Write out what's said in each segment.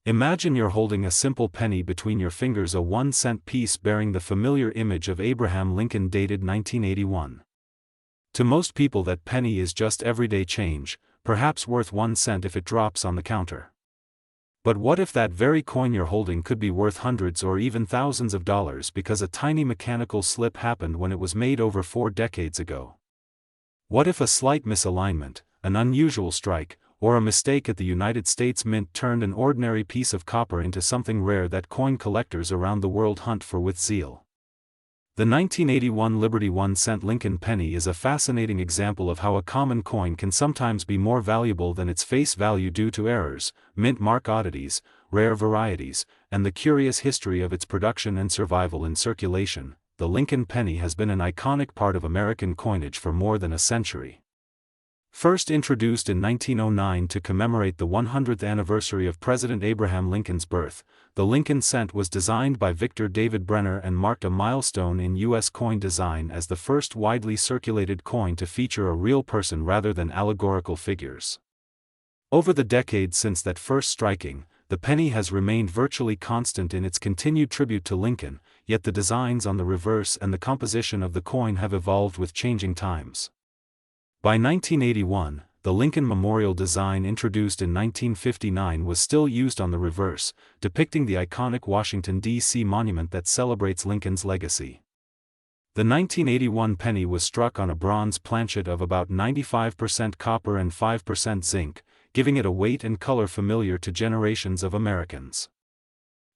Imagine you're holding a simple penny between your fingers, a 1-cent piece bearing the familiar image of Abraham Lincoln dated 1981. To most people that penny is just everyday change, perhaps worth 1 cent if it drops on the counter. But what if that very coin you're holding could be worth hundreds or even thousands of dollars because a tiny mechanical slip happened when it was made over 4 decades ago? What if a slight misalignment, an unusual strike, or a mistake at the United States Mint turned an ordinary piece of copper into something rare that coin collectors around the world hunt for with zeal? The 1981 Liberty 1-cent Lincoln penny is a fascinating example of how a common coin can sometimes be more valuable than its face value due to errors, mint mark oddities, rare varieties, and the curious history of its production and survival in circulation. The Lincoln penny has been an iconic part of American coinage for more than a century. First introduced in 1909 to commemorate the 100th anniversary of President Abraham Lincoln's birth, the Lincoln cent was designed by Victor David Brenner and marked a milestone in U.S. coin design as the first widely circulated coin to feature a real person rather than allegorical figures. Over the decades since that first striking, the penny has remained virtually constant in its continued tribute to Lincoln, yet the designs on the reverse and the composition of the coin have evolved with changing times. By 1981, the Lincoln Memorial design introduced in 1959 was still used on the reverse, depicting the iconic Washington, D.C. monument that celebrates Lincoln's legacy. The 1981 penny was struck on a bronze planchet of about 95% copper and 5% zinc, giving it a weight and color familiar to generations of Americans.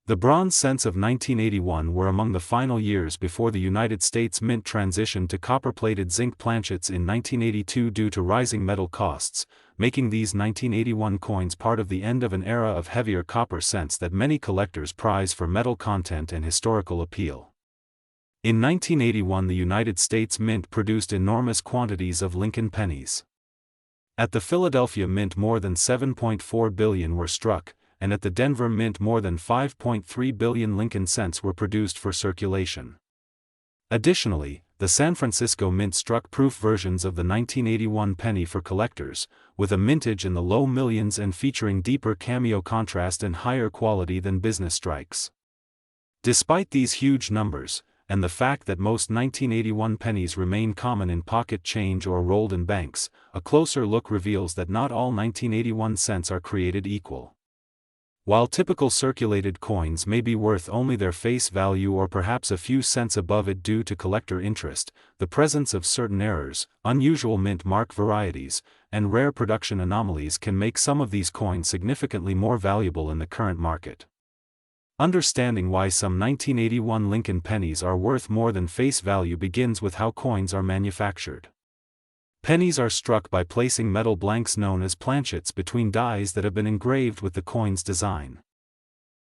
The bronze cents of 1981 were among the final years before the United States Mint transitioned to copper-plated zinc planchets in 1982 due to rising metal costs, making these 1981 coins part of the end of an era of heavier copper cents that many collectors prize for metal content and historical appeal. In 1981, the United States Mint produced enormous quantities of Lincoln pennies. At the Philadelphia Mint more than 7.4 billion were struck, and at the Denver Mint more than 5.3 billion Lincoln cents were produced for circulation. Additionally, the San Francisco Mint struck proof versions of the 1981 penny for collectors, with a mintage in the low millions and featuring deeper cameo contrast and higher quality than business strikes. Despite these huge numbers, and the fact that most 1981 pennies remain common in pocket change or rolled in banks, a closer look reveals that not all 1981 cents are created equal. While typical circulated coins may be worth only their face value or perhaps a few cents above it due to collector interest, the presence of certain errors, unusual mint mark varieties, and rare production anomalies can make some of these coins significantly more valuable in the current market. Understanding why some 1981 Lincoln pennies are worth more than face value begins with how coins are manufactured. Pennies are struck by placing metal blanks known as planchets between dies that have been engraved with the coin's design.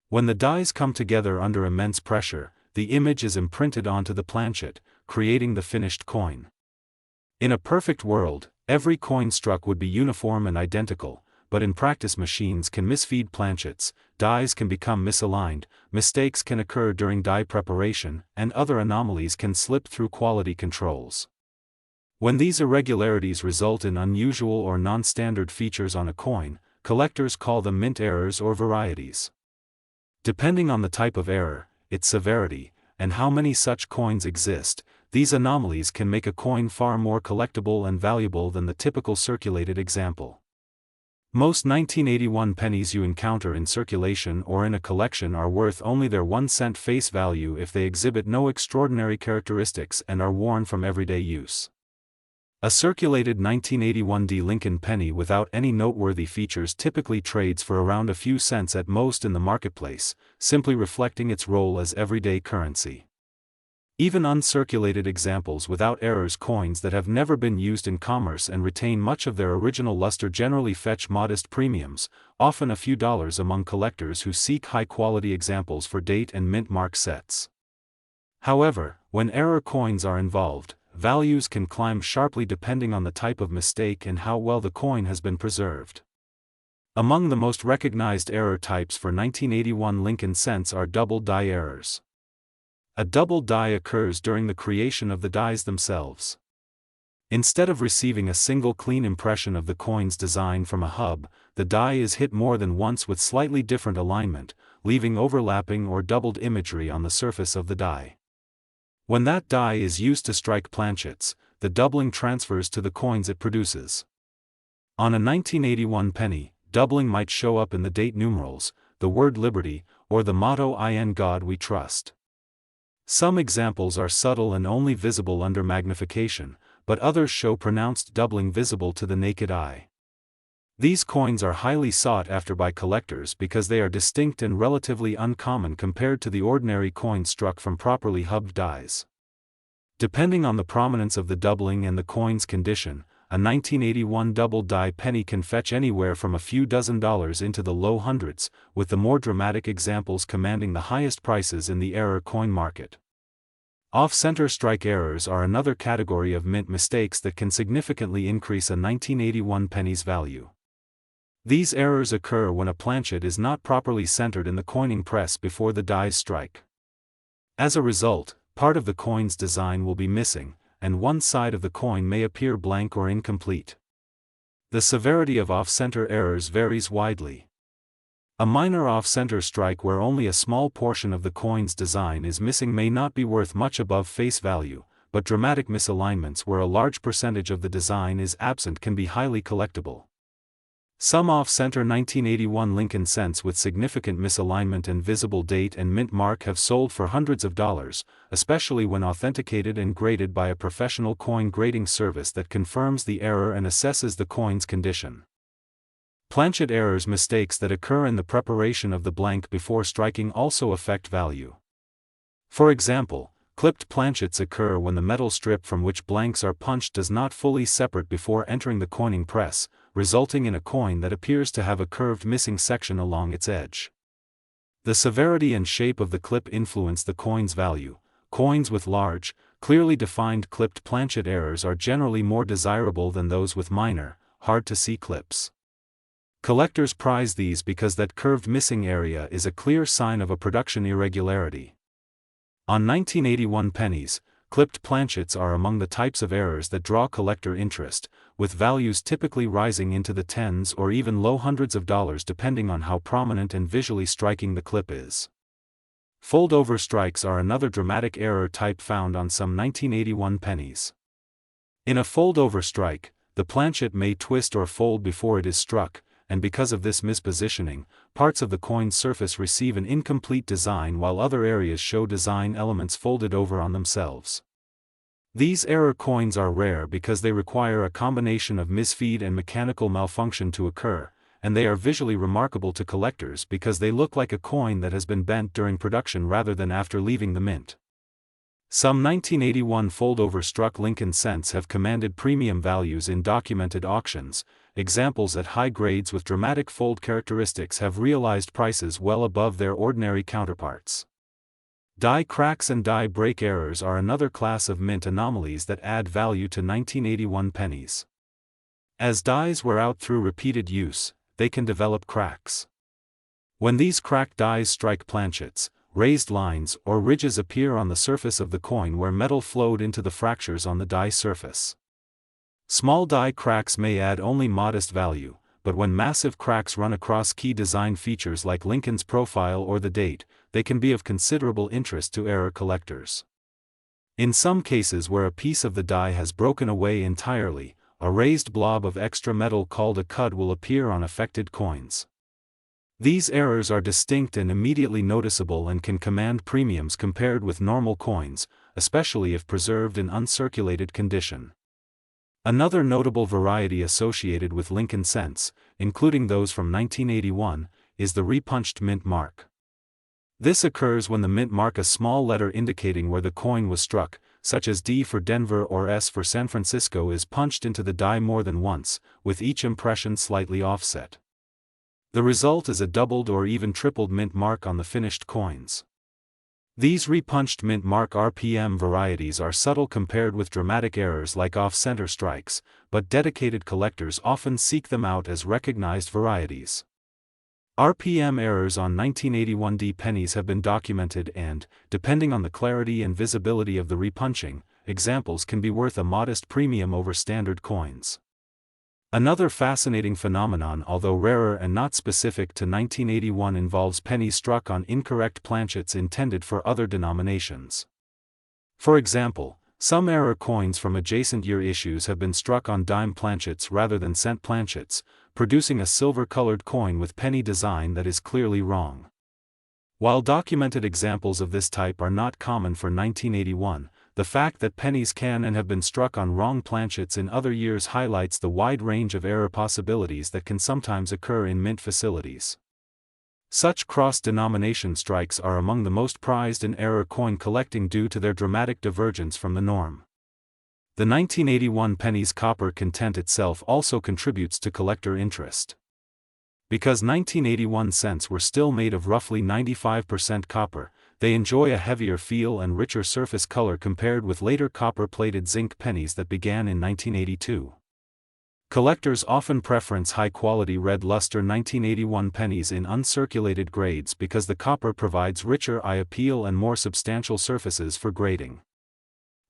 When the dies come together under immense pressure, the image is imprinted onto the planchet, creating the finished coin. In a perfect world, every coin struck would be uniform and identical, but in practice machines can misfeed planchets, dies can become misaligned, mistakes can occur during die preparation, and other anomalies can slip through quality controls. When these irregularities result in unusual or non-standard features on a coin, collectors call them mint errors or varieties. Depending on the type of error, its severity, and how many such coins exist, these anomalies can make a coin far more collectible and valuable than the typical circulated example. Most 1981 pennies you encounter in circulation or in a collection are worth only their 1 cent face value if they exhibit no extraordinary characteristics and are worn from everyday use. A circulated 1981 D Lincoln penny without any noteworthy features typically trades for around a few cents at most in the marketplace, simply reflecting its role as everyday currency. Even uncirculated examples without errors, coins that have never been used in commerce and retain much of their original luster, generally fetch modest premiums, often a few dollars among collectors who seek high-quality examples for date and mint mark sets. However, when error coins are involved, values can climb sharply depending on the type of mistake and how well the coin has been preserved. Among the most recognized error types for 1981 Lincoln cents are double die errors. A double die occurs during the creation of the dies themselves. Instead of receiving a single clean impression of the coin's design from a hub, the die is hit more than once with slightly different alignment, leaving overlapping or doubled imagery on the surface of the die. When that die is used to strike planchets, the doubling transfers to the coins it produces. On a 1981 penny, doubling might show up in the date numerals, the word Liberty, or the motto "In God We Trust." Some examples are subtle and only visible under magnification, but others show pronounced doubling visible to the naked eye. These coins are highly sought after by collectors because they are distinct and relatively uncommon compared to the ordinary coins struck from properly hubbed dies. Depending on the prominence of the doubling and the coin's condition, a 1981 double die penny can fetch anywhere from a few $dozen into the low hundreds, with the more dramatic examples commanding the highest prices in the error coin market. Off-center strike errors are another category of mint mistakes that can significantly increase a 1981 penny's value. These errors occur when a planchet is not properly centered in the coining press before the dies strike. As a result, part of the coin's design will be missing, and one side of the coin may appear blank or incomplete. The severity of off-center errors varies widely. A minor off-center strike where only a small portion of the coin's design is missing may not be worth much above face value, but dramatic misalignments where a large percentage of the design is absent can be highly collectible. Some off-center 1981 Lincoln cents with significant misalignment and visible date and mint mark have sold for hundreds of dollars, especially when authenticated and graded by a professional coin grading service that confirms the error and assesses the coin's condition. Planchet errors mistakes that occur in the preparation of the blank before striking also affect value. For example, clipped planchets occur when the metal strip from which blanks are punched does not fully separate before entering the coining press, resulting in a coin that appears to have a curved missing section along its edge. The severity and shape of the clip influence the coin's value. Coins with large, clearly defined clipped planchet errors are generally more desirable than those with minor, hard-to-see clips. Collectors prize these because that curved missing area is a clear sign of a production irregularity. On 1981 pennies, clipped planchets are among the types of errors that draw collector interest, with values typically rising into the tens or even low hundreds of dollars depending on how prominent and visually striking the clip is. Fold-over strikes are another dramatic error type found on some 1981 pennies. In a fold-over strike, the planchet may twist or fold before it is struck, and because of this mispositioning, parts of the coin's surface receive an incomplete design while other areas show design elements folded over on themselves. These error coins are rare because they require a combination of misfeed and mechanical malfunction to occur, and they are visually remarkable to collectors because they look like a coin that has been bent during production rather than after leaving the mint. Some 1981 fold-over struck Lincoln cents have commanded premium values in documented auctions. Examples at high grades with dramatic fold characteristics have realized prices well above their ordinary counterparts. Die cracks and die break errors are another class of mint anomalies that add value to 1981 pennies. As dies wear out through repeated use, they can develop cracks. When these cracked dies strike planchets, raised lines or ridges appear on the surface of the coin where metal flowed into the fractures on the die surface. Small die cracks may add only modest value, but when massive cracks run across key design features like Lincoln's profile or the date, they can be of considerable interest to error collectors. In some cases where a piece of the die has broken away entirely, a raised blob of extra metal called a cud will appear on affected coins. These errors are distinct and immediately noticeable and can command premiums compared with normal coins, especially if preserved in uncirculated condition. Another notable variety associated with Lincoln cents, including those from 1981, is the repunched mint mark. This occurs when the mint mark a small letter indicating where the coin was struck, such as D for Denver or S for San Francisco, is punched into the die more than once, with each impression slightly offset. The result is a doubled or even tripled mint mark on the finished coins. These repunched mint mark RPM varieties are subtle compared with dramatic errors like off-center strikes, but dedicated collectors often seek them out as recognized varieties. RPM errors on 1981 D pennies have been documented and, depending on the clarity and visibility of the repunching, examples can be worth a modest premium over standard coins. Another fascinating phenomenon, although rarer and not specific to 1981, involves pennies struck on incorrect planchets intended for other denominations. For example, some error coins from adjacent year issues have been struck on dime planchets rather than cent planchets, producing a silver-colored coin with penny design that is clearly wrong. While documented examples of this type are not common for 1981, the fact that pennies can and have been struck on wrong planchets in other years highlights the wide range of error possibilities that can sometimes occur in mint facilities. Such cross-denomination strikes are among the most prized in error coin collecting due to their dramatic divergence from the norm. The 1981 penny's copper content itself also contributes to collector interest. Because 1981 cents were still made of roughly 95% copper, they enjoy a heavier feel and richer surface color compared with later copper-plated zinc pennies that began in 1982. Collectors often preference high-quality red luster 1981 pennies in uncirculated grades because the copper provides richer eye appeal and more substantial surfaces for grading.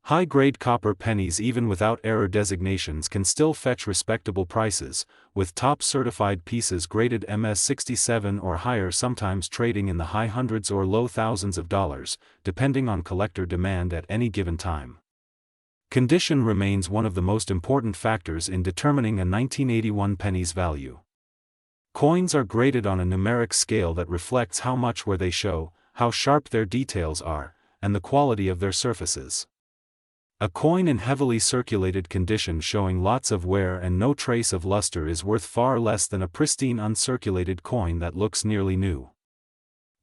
High-grade copper pennies even without error designations can still fetch respectable prices, with top-certified pieces graded MS-67 or higher sometimes trading in the high hundreds or low thousands of dollars, depending on collector demand at any given time. Condition remains one of the most important factors in determining a 1981 penny's value. Coins are graded on a numeric scale that reflects how much wear they show, how sharp their details are, and the quality of their surfaces. A coin in heavily circulated condition showing lots of wear and no trace of luster is worth far less than a pristine uncirculated coin that looks nearly new.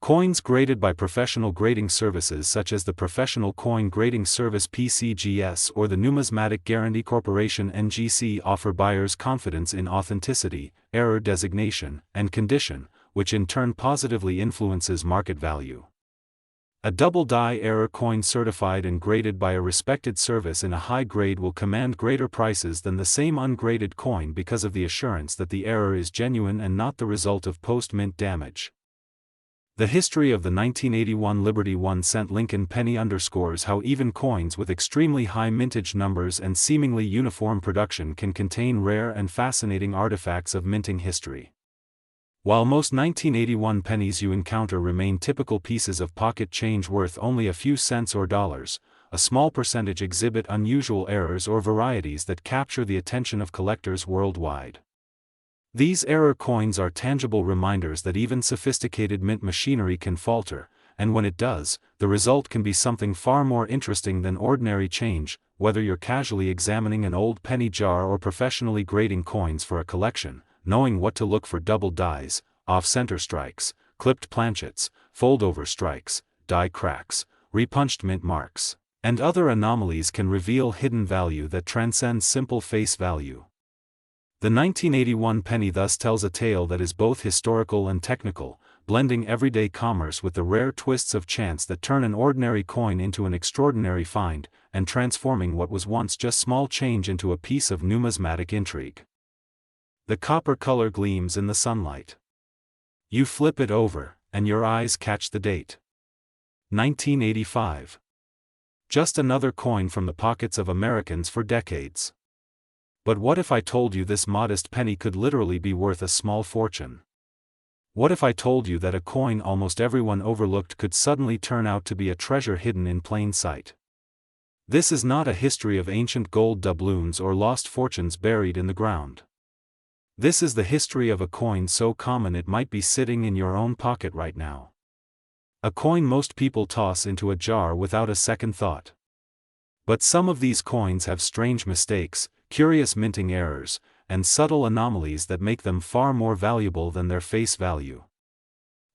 Coins graded by professional grading services such as the Professional Coin Grading Service (PCGS) or the Numismatic Guarantee Corporation (NGC) offer buyers confidence in authenticity, error designation, and condition, which in turn positively influences market value. A double-die error coin certified and graded by a respected service in a high grade will command greater prices than the same ungraded coin because of the assurance that the error is genuine and not the result of post-mint damage. The history of the 1981 Liberty 1-cent Lincoln penny underscores how even coins with extremely high mintage numbers and seemingly uniform production can contain rare and fascinating artifacts of minting history. While most 1981 pennies you encounter remain typical pieces of pocket change worth only a few cents or dollars, a small percentage exhibit unusual errors or varieties that capture the attention of collectors worldwide. These error coins are tangible reminders that even sophisticated mint machinery can falter, and when it does, the result can be something far more interesting than ordinary change, whether you're casually examining an old penny jar or professionally grading coins for a collection. Knowing what to look for: double dies, off-center strikes, clipped planchets, fold-over strikes, die cracks, repunched mint marks, and other anomalies can reveal hidden value that transcends simple face value. The 1981 penny thus tells a tale that is both historical and technical, blending everyday commerce with the rare twists of chance that turn an ordinary coin into an extraordinary find, and transforming what was once just small change into a piece of numismatic intrigue. The copper color gleams in the sunlight. You flip it over, and your eyes catch the date. 1985. Just another coin from the pockets of Americans for decades. But what if I told you this modest penny could literally be worth a small fortune? What if I told you that a coin almost everyone overlooked could suddenly turn out to be a treasure hidden in plain sight? This is not a history of ancient gold doubloons or lost fortunes buried in the ground. This is the history of a coin so common it might be sitting in your own pocket right now. A coin most people toss into a jar without a second thought. But some of these coins have strange mistakes, curious minting errors, and subtle anomalies that make them far more valuable than their face value.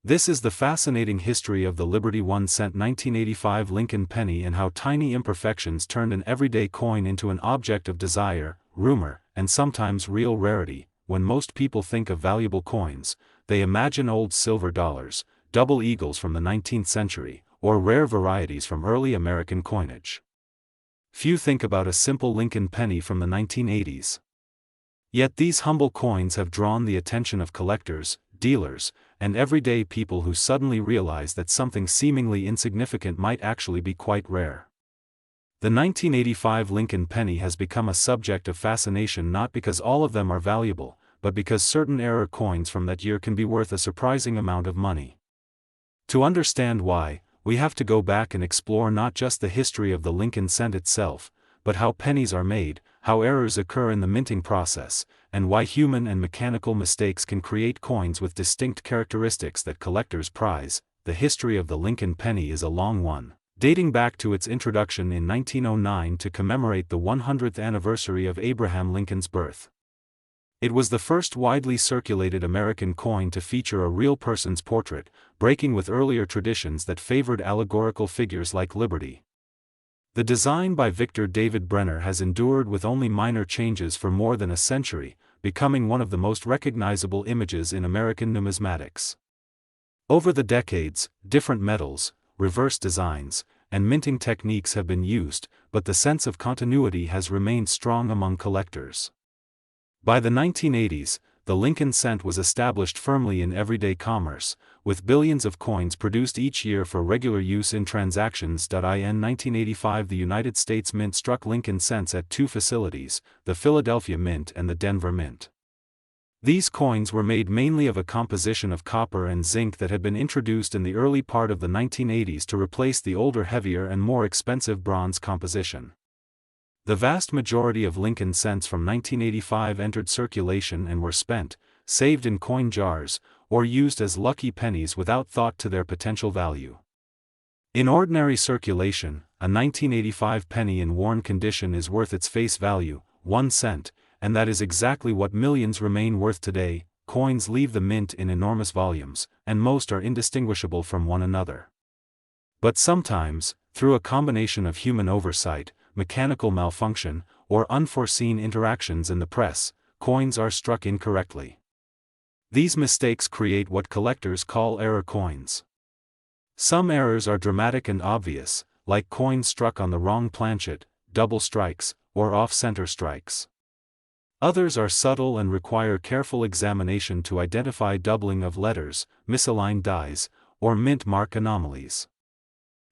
This is the fascinating history of the Liberty 1-cent 1985 Lincoln penny and how tiny imperfections turned an everyday coin into an object of desire, rumor, and sometimes real rarity. When most people think of valuable coins, they imagine old silver dollars, double eagles from the 19th century, or rare varieties from early American coinage. Few think about a simple Lincoln penny from the 1980s. Yet these humble coins have drawn the attention of collectors, dealers, and everyday people who suddenly realize that something seemingly insignificant might actually be quite rare. The 1985 Lincoln penny has become a subject of fascination not because all of them are valuable, but because certain error coins from that year can be worth a surprising amount of money. To understand why, we have to go back and explore not just the history of the Lincoln cent itself, but how pennies are made, how errors occur in the minting process, and why human and mechanical mistakes can create coins with distinct characteristics that collectors prize. The history of the Lincoln penny is a long one, dating back to its introduction in 1909 to commemorate the 100th anniversary of Abraham Lincoln's birth. It was the first widely circulated American coin to feature a real person's portrait, breaking with earlier traditions that favored allegorical figures like Liberty. The design by Victor David Brenner has endured with only minor changes for more than a century, becoming one of the most recognizable images in American numismatics. Over the decades, different metals, reverse designs, and minting techniques have been used, but the sense of continuity has remained strong among collectors. By the 1980s, the Lincoln cent was established firmly in everyday commerce, with billions of coins produced each year for regular use in transactions. In 1985, the United States Mint struck Lincoln cents at two facilities, the Philadelphia Mint and the Denver Mint. These coins were made mainly of a composition of copper and zinc that had been introduced in the early part of the 1980s to replace the older, heavier and more expensive bronze composition. The vast majority of Lincoln cents from 1985 entered circulation and were spent, saved in coin jars, or used as lucky pennies without thought to their potential value. In ordinary circulation, a 1985 penny in worn condition is worth its face value, 1 cent, and that is exactly what millions remain worth today. Coins leave the mint in enormous volumes, and most are indistinguishable from one another. But sometimes, through a combination of human oversight, mechanical malfunction, or unforeseen interactions in the press, coins are struck incorrectly. These mistakes create what collectors call error coins. Some errors are dramatic and obvious, like coins struck on the wrong planchet, double strikes, or off-center strikes. Others are subtle and require careful examination to identify doubling of letters, misaligned dies, or mint mark anomalies.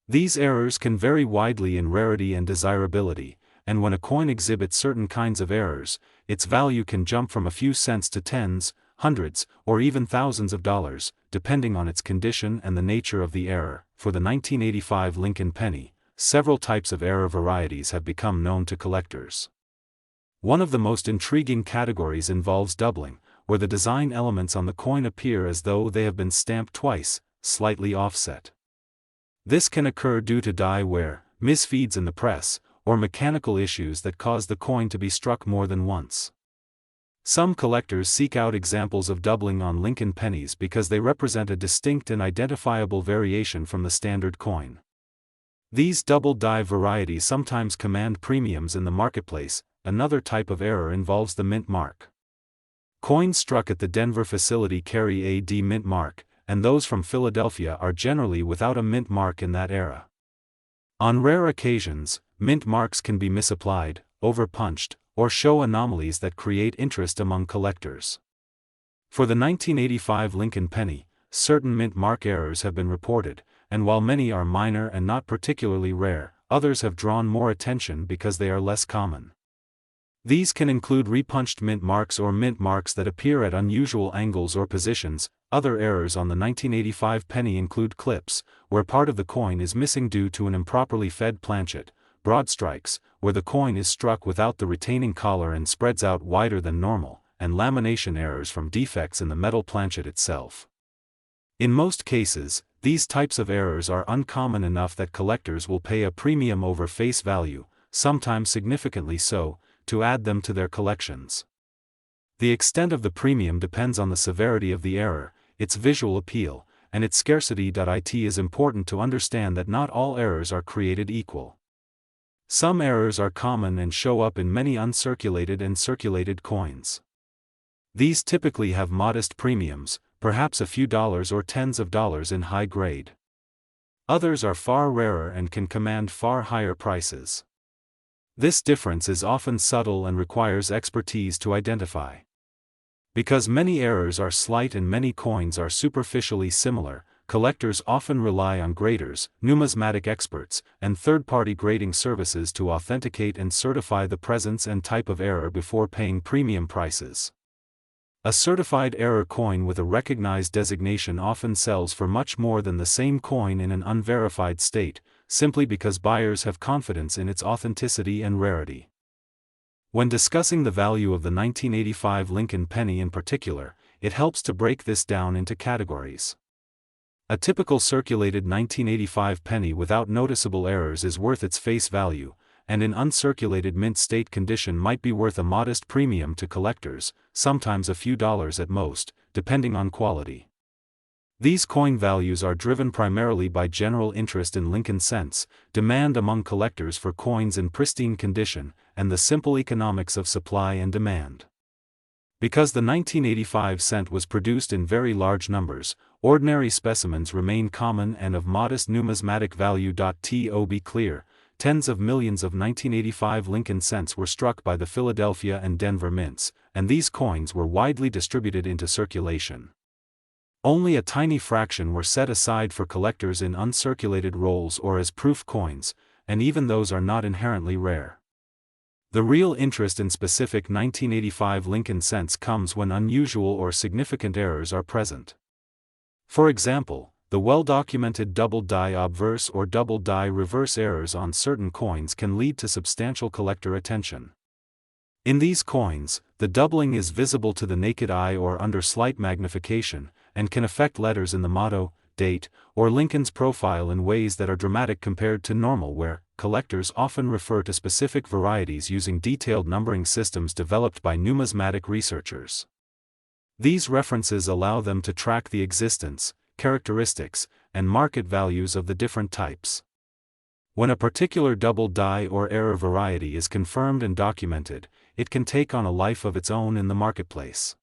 These errors can vary widely in rarity and desirability, and when a coin exhibits certain kinds of errors, its value can jump from a few cents to tens, hundreds, or even thousands of dollars, depending on its condition and the nature of the error. For the 1985 Lincoln penny, several types of error varieties have become known to collectors. One of the most intriguing categories involves doubling, where the design elements on the coin appear as though they have been stamped twice, slightly offset. This can occur due to die wear, misfeeds in the press, or mechanical issues that cause the coin to be struck more than once. Some collectors seek out examples of doubling on Lincoln pennies because they represent a distinct and identifiable variation from the standard coin. These double die varieties sometimes command premiums in the marketplace. Another type of error involves the mint mark. Coins struck at the Denver facility carry a D mint mark, and those from Philadelphia are generally without a mint mark in that era. On rare occasions, mint marks can be misapplied, overpunched, or show anomalies that create interest among collectors. For the 1985 Lincoln penny, certain mint mark errors have been reported, and while many are minor and not particularly rare, others have drawn more attention because they are less common. These can include repunched mint marks or mint marks that appear at unusual angles or positions. Other errors on the 1985 penny include clips, where part of the coin is missing due to an improperly fed planchet, broad strikes, where the coin is struck without the retaining collar and spreads out wider than normal, and lamination errors from defects in the metal planchet itself. In most cases, these types of errors are uncommon enough that collectors will pay a premium over face value, sometimes significantly so, to add them to their collections. The extent of the premium depends on the severity of the error, its visual appeal, and its scarcity. It is important to understand that not all errors are created equal. Some errors are common and show up in many uncirculated and circulated coins. These typically have modest premiums, perhaps a few dollars or tens of dollars in high grade. Others are far rarer and can command far higher prices. This difference is often subtle and requires expertise to identify. Because many errors are slight and many coins are superficially similar, collectors often rely on graders, numismatic experts, and third-party grading services to authenticate and certify the presence and type of error before paying premium prices. A certified error coin with a recognized designation often sells for much more than the same coin in an unverified state, simply because buyers have confidence in its authenticity and rarity. When discussing the value of the 1985 Lincoln penny in particular, it helps to break this down into categories. A typical circulated 1985 penny without noticeable errors is worth its face value, and in uncirculated mint state condition might be worth a modest premium to collectors, sometimes a few dollars at most, depending on quality. These coin values are driven primarily by general interest in Lincoln cents, demand among collectors for coins in pristine condition, and the simple economics of supply and demand. Because the 1985 cent was produced in very large numbers, ordinary specimens remain common and of modest numismatic value. To be clear, tens of millions of 1985 Lincoln cents were struck by the Philadelphia and Denver mints, and these coins were widely distributed into circulation. Only a tiny fraction were set aside for collectors in uncirculated rolls or as proof coins, and even those are not inherently rare. The real interest in specific 1985 Lincoln cents comes when unusual or significant errors are present. For example, the well-documented double die obverse or double die reverse errors on certain coins can lead to substantial collector attention. In these coins, the doubling is visible to the naked eye or under slight magnification, and can affect letters in the motto, date, or Lincoln's profile in ways that are dramatic compared to normal, where collectors often refer to specific varieties using detailed numbering systems developed by numismatic researchers. These references allow them to track the existence, characteristics, and market values of the different types. When a particular double die or error variety is confirmed and documented, it can take on a life of its own in the marketplace.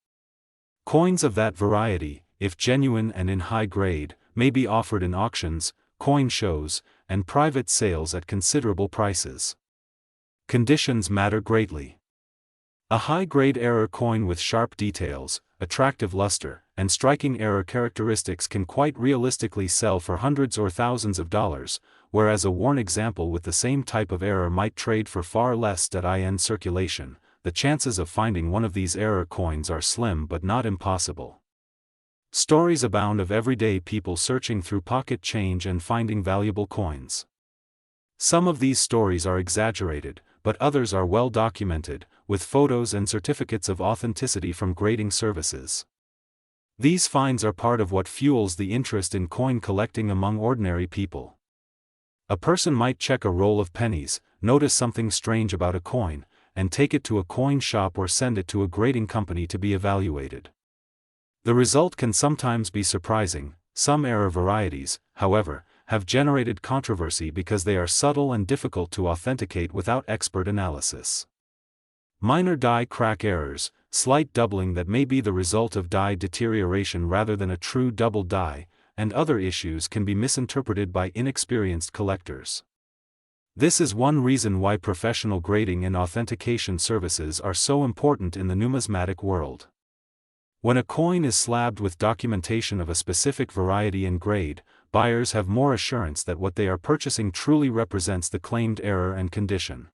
Coins of that variety, if genuine and in high grade, may be offered in auctions, coin shows, and private sales at considerable prices. Conditions matter greatly. A high-grade error coin with sharp details, attractive luster, and striking error characteristics can quite realistically sell for hundreds or thousands of dollars, whereas a worn example with the same type of error might trade for far less. In circulation, the chances of finding one of these error coins are slim but not impossible. Stories abound of everyday people searching through pocket change and finding valuable coins. Some of these stories are exaggerated, but others are well documented, with photos and certificates of authenticity from grading services. These finds are part of what fuels the interest in coin collecting among ordinary people. A person might check a roll of pennies, notice something strange about a coin, and take it to a coin shop or send it to a grading company to be evaluated. The result can sometimes be surprising. Some error varieties, however, have generated controversy because they are subtle and difficult to authenticate without expert analysis. Minor die crack errors, slight doubling that may be the result of die deterioration rather than a true double die, and other issues can be misinterpreted by inexperienced collectors. This is one reason why professional grading and authentication services are so important in the numismatic world. When a coin is slabbed with documentation of a specific variety and grade, buyers have more assurance that what they are purchasing truly represents the claimed error and condition.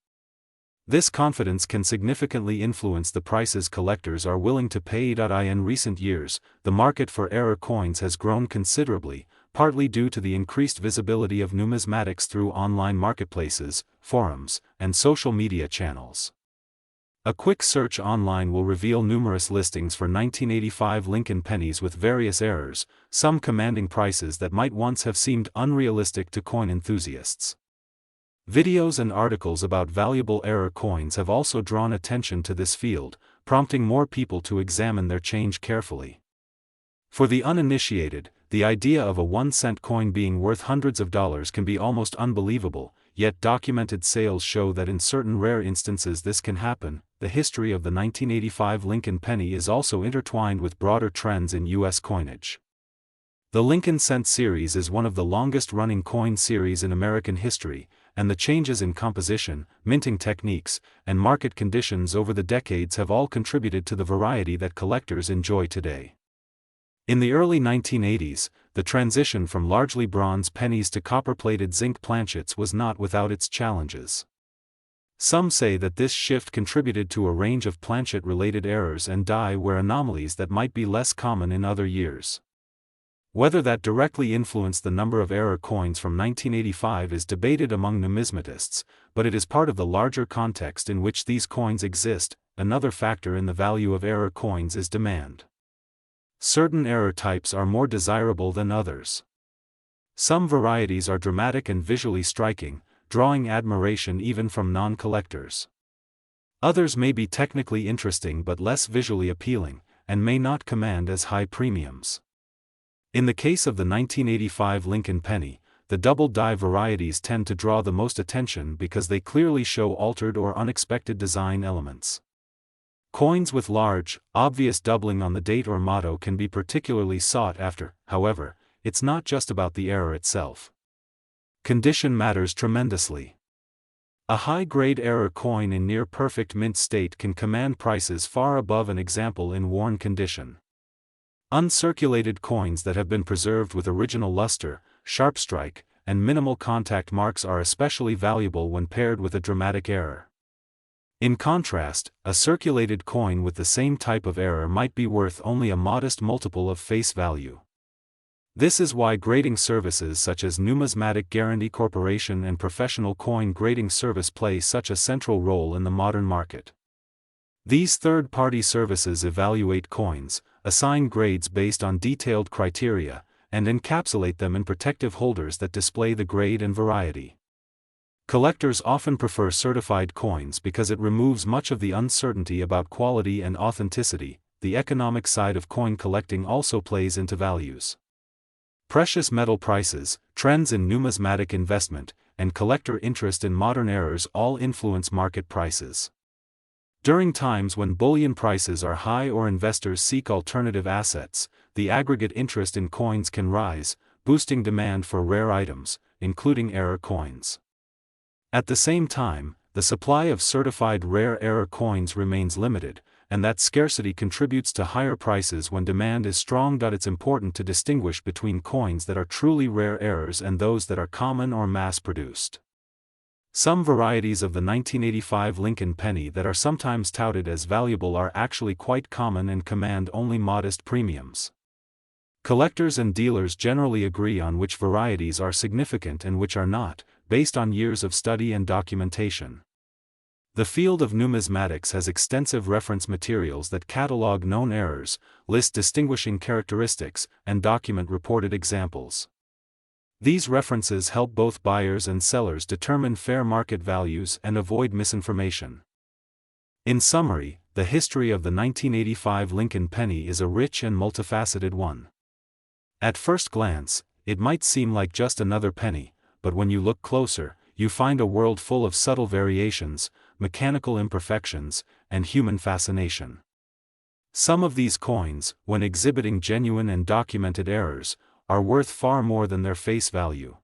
This confidence can significantly influence the prices collectors are willing to pay. In recent years, the market for error coins has grown considerably, partly due to the increased visibility of numismatics through online marketplaces, forums, and social media channels. A quick search online will reveal numerous listings for 1985 Lincoln pennies with various errors, some commanding prices that might once have seemed unrealistic to coin enthusiasts. Videos and articles about valuable error coins have also drawn attention to this field, prompting more people to examine their change carefully. For the uninitiated, the idea of a 1-cent coin being worth hundreds of dollars can be almost unbelievable, yet documented sales show that in certain rare instances this can happen. The history of the 1985 Lincoln penny is also intertwined with broader trends in U.S. coinage. The Lincoln Cent series is one of the longest-running coin series in American history, and the changes in composition, minting techniques, and market conditions over the decades have all contributed to the variety that collectors enjoy today. In the early 1980s, the transition from largely bronze pennies to copper-plated zinc planchets was not without its challenges. Some say that this shift contributed to a range of planchet-related errors and die-wear anomalies that might be less common in other years. Whether that directly influenced the number of error coins from 1985 is debated among numismatists, but it is part of the larger context in which these coins exist. Another factor in the value of error coins is demand. Certain error types are more desirable than others. Some varieties are dramatic and visually striking, drawing admiration even from non-collectors. Others may be technically interesting but less visually appealing, and may not command as high premiums. In the case of the 1985 Lincoln penny, the double-die varieties tend to draw the most attention because they clearly show altered or unexpected design elements. Coins with large, obvious doubling on the date or motto can be particularly sought after. However, it's not just about the error itself. Condition matters tremendously. A high-grade error coin in near-perfect mint state can command prices far above an example in worn condition. Uncirculated coins that have been preserved with original luster, sharp strike, and minimal contact marks are especially valuable when paired with a dramatic error. In contrast, a circulated coin with the same type of error might be worth only a modest multiple of face value. This is why grading services such as Numismatic Guarantee Corporation and Professional Coin Grading Service play such a central role in the modern market. These third-party services evaluate coins, assign grades based on detailed criteria, and encapsulate them in protective holders that display the grade and variety. Collectors often prefer certified coins because it removes much of the uncertainty about quality and authenticity. The economic side of coin collecting also plays into values. Precious metal prices, trends in numismatic investment, and collector interest in modern errors all influence market prices. During times when bullion prices are high or investors seek alternative assets, the aggregate interest in coins can rise, boosting demand for rare items, including error coins. At the same time, the supply of certified rare error coins remains limited, and that scarcity contributes to higher prices when demand is strong. It's important to distinguish between coins that are truly rare errors and those that are common or mass-produced. Some varieties of the 1985 Lincoln penny that are sometimes touted as valuable are actually quite common and command only modest premiums. Collectors and dealers generally agree on which varieties are significant and which are not, based on years of study and documentation. The field of numismatics has extensive reference materials that catalog known errors, list distinguishing characteristics, and document reported examples. These references help both buyers and sellers determine fair market values and avoid misinformation. In summary, the history of the 1985 Lincoln penny is a rich and multifaceted one. At first glance, it might seem like just another penny, but when you look closer, you find a world full of subtle variations, mechanical imperfections, and human fascination. Some of these coins, when exhibiting genuine and documented errors, are worth far more than their face value.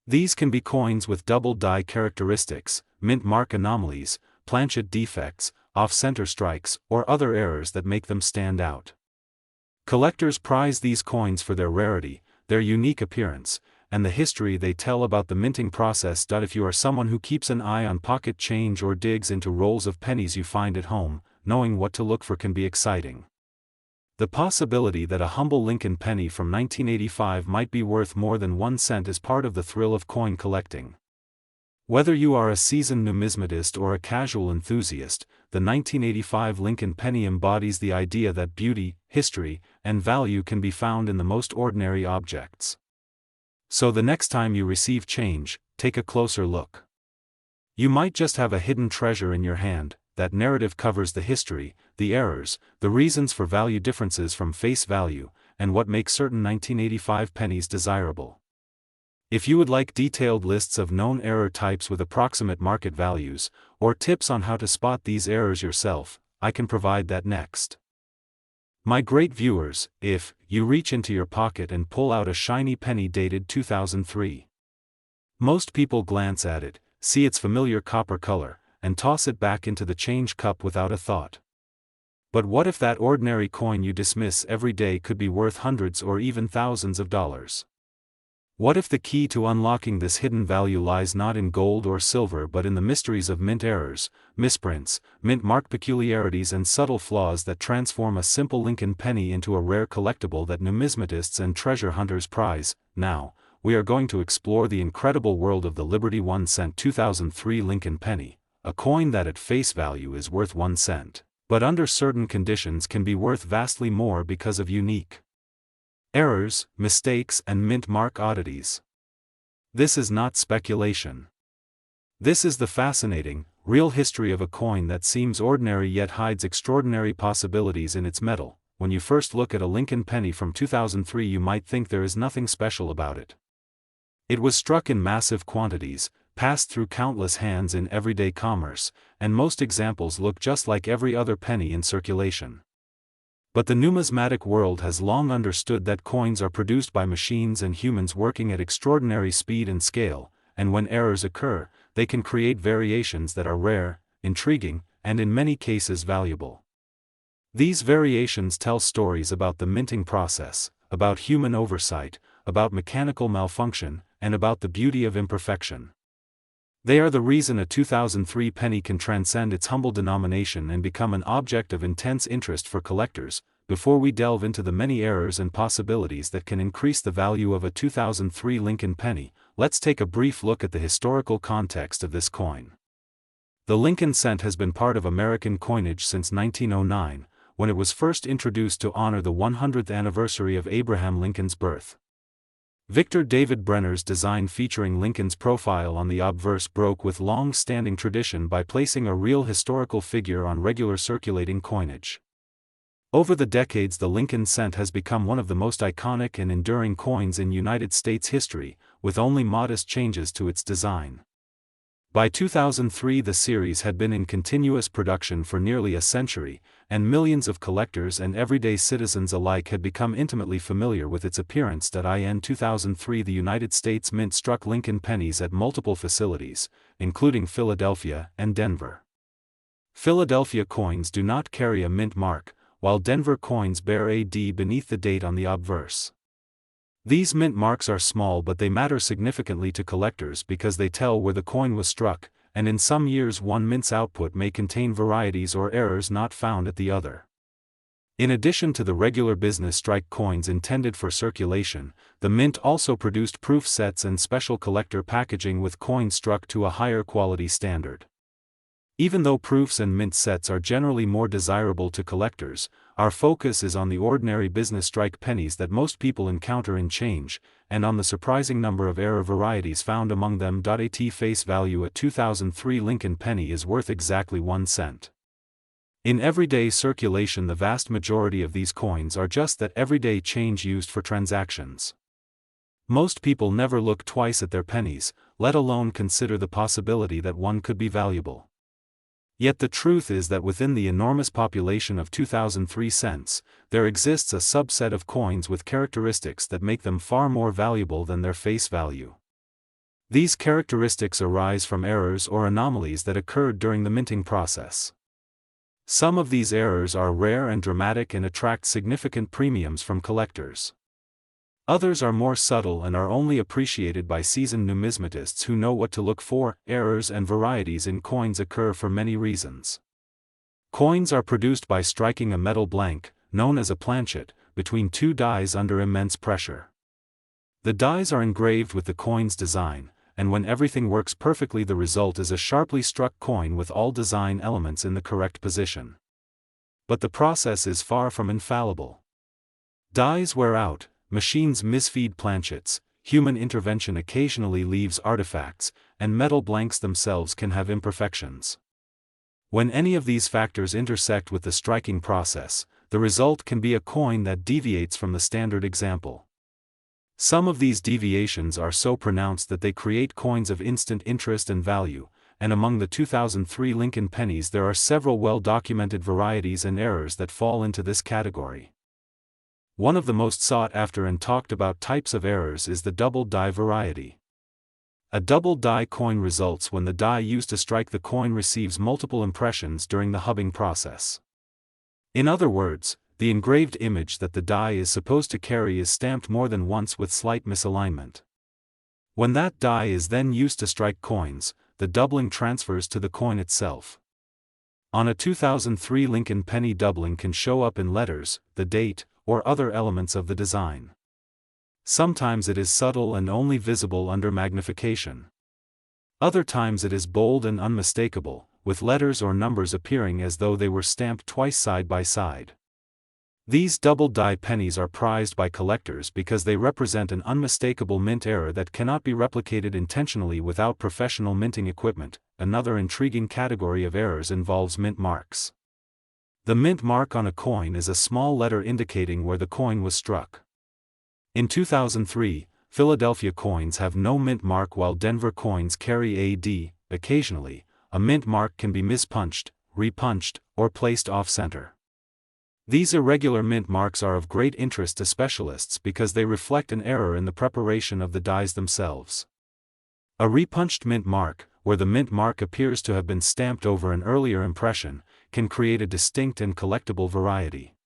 These can be coins with double die characteristics, mint mark anomalies, planchet defects, off-center strikes, or other errors that make them stand out. Collectors prize these coins for their rarity, their unique appearance, and the history they tell about the minting process. If you are someone who keeps an eye on pocket change or digs into rolls of pennies you find at home, knowing what to look for can be exciting. The possibility that a humble Lincoln penny from 1985 might be worth more than 1 cent is part of the thrill of coin collecting. Whether you are a seasoned numismatist or a casual enthusiast, the 1985 Lincoln penny embodies the idea that beauty, history, and value can be found in the most ordinary objects. So the next time you receive change, take a closer look. You might just have a hidden treasure in your hand. That narrative covers the history, the errors, the reasons for value differences from face value, and what makes certain 1985 pennies desirable. If you would like detailed lists of known error types with approximate market values, or tips on how to spot these errors yourself, I can provide that next. My great viewers, if you reach into your pocket and pull out a shiny penny dated 2003. Most people glance at it, see its familiar copper color, and toss it back into the change cup without a thought. But what if that ordinary coin you dismiss every day could be worth hundreds or even thousands of dollars? What if the key to unlocking this hidden value lies not in gold or silver but in the mysteries of mint errors, misprints, mint mark peculiarities and subtle flaws that transform a simple Lincoln penny into a rare collectible that numismatists and treasure hunters prize? Now, we are going to explore the incredible world of the Liberty 1 cent 2003 Lincoln penny, a coin that at face value is worth 1 cent, but under certain conditions can be worth vastly more because of unique errors, mistakes and mint mark oddities. This is not speculation. This is the fascinating, real history of a coin that seems ordinary yet hides extraordinary possibilities in its metal. When you first look at a Lincoln penny from 2003 you might think there is nothing special about it. It was struck in massive quantities, passed through countless hands in everyday commerce, and most examples look just like every other penny in circulation. But the numismatic world has long understood that coins are produced by machines and humans working at extraordinary speed and scale, and when errors occur, they can create variations that are rare, intriguing, and in many cases valuable. These variations tell stories about the minting process, about human oversight, about mechanical malfunction, and about the beauty of imperfection. They are the reason a 2003 penny can transcend its humble denomination and become an object of intense interest for collectors. Before we delve into the many errors and possibilities that can increase the value of a 2003 Lincoln penny, let's take a brief look at the historical context of this coin. The Lincoln cent has been part of American coinage since 1909, when it was first introduced to honor the 100th anniversary of Abraham Lincoln's birth. Victor David Brenner's design featuring Lincoln's profile on the obverse broke with long-standing tradition by placing a real historical figure on regular circulating coinage. Over the decades the Lincoln cent has become one of the most iconic and enduring coins in United States history, with only modest changes to its design. By 2003 the series had been in continuous production for nearly a century, and millions of collectors and everyday citizens alike had become intimately familiar with its appearance. In 2003 the United States Mint struck Lincoln pennies at multiple facilities, including Philadelphia and Denver. Philadelphia coins do not carry a mint mark, while Denver coins bear a D beneath the date on the obverse. These mint marks are small but they matter significantly to collectors because they tell where the coin was struck, and in some years one mint's output may contain varieties or errors not found at the other. In addition to the regular business strike coins intended for circulation, the mint also produced proof sets and special collector packaging with coins struck to a higher quality standard. Even though proofs and mint sets are generally more desirable to collectors, our focus is on the ordinary business strike pennies that most people encounter in change, and on the surprising number of error varieties found among them. At face value a 2003 Lincoln penny is worth exactly 1 cent. In everyday circulation the vast majority of these coins are just that everyday change used for transactions. Most people never look twice at their pennies, let alone consider the possibility that one could be valuable. Yet the truth is that within the enormous population of 2003 cents, there exists a subset of coins with characteristics that make them far more valuable than their face value. These characteristics arise from errors or anomalies that occurred during the minting process. Some of these errors are rare and dramatic and attract significant premiums from collectors. Others are more subtle and are only appreciated by seasoned numismatists who know what to look for. Errors and varieties in coins occur for many reasons. Coins are produced by striking a metal blank, known as a planchet, between two dies under immense pressure. The dies are engraved with the coin's design, and when everything works perfectly the result is a sharply struck coin with all design elements in the correct position. But the process is far from infallible. Dies wear out, machines misfeed planchets, human intervention occasionally leaves artifacts, and metal blanks themselves can have imperfections. When any of these factors intersect with the striking process, the result can be a coin that deviates from the standard example. Some of these deviations are so pronounced that they create coins of instant interest and value, and among the 2003 Lincoln pennies there are several well-documented varieties and errors that fall into this category. One of the most sought after and talked about types of errors is the double die variety. A double die coin results when the die used to strike the coin receives multiple impressions during the hubbing process. In other words, the engraved image that the die is supposed to carry is stamped more than once with slight misalignment. When that die is then used to strike coins, the doubling transfers to the coin itself. On a 2003 Lincoln penny, doubling can show up in letters, the date, or other elements of the design. Sometimes it is subtle and only visible under magnification. Other times it is bold and unmistakable, with letters or numbers appearing as though they were stamped twice side by side. These double die pennies are prized by collectors because they represent an unmistakable mint error that cannot be replicated intentionally without professional minting equipment. Another intriguing category of errors involves mint marks. The mint mark on a coin is a small letter indicating where the coin was struck. In 2003, Philadelphia coins have no mint mark while Denver coins carry AD. Occasionally, a mint mark can be mispunched, repunched, or placed off-center. These irregular mint marks are of great interest to specialists because they reflect an error in the preparation of the dies themselves. A repunched mint mark, where the mint mark appears to have been stamped over an earlier impression, can create a distinct and collectible variety.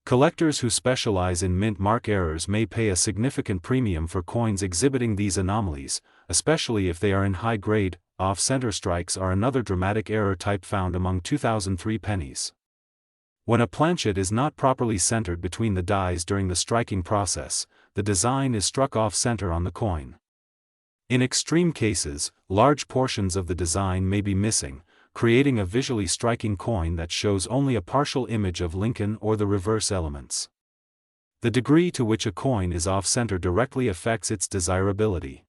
Collectors who specialize in mint mark errors may pay a significant premium for coins exhibiting these anomalies, especially if they are in high grade. Off-center strikes are another dramatic error type found among 2003 pennies. When a planchet is not properly centered between the dies during the striking process, the design is struck off-center on the coin. In extreme cases, large portions of the design may be missing, creating a visually striking coin that shows only a partial image of Lincoln or the reverse elements. The degree to which a coin is off-center directly affects its desirability.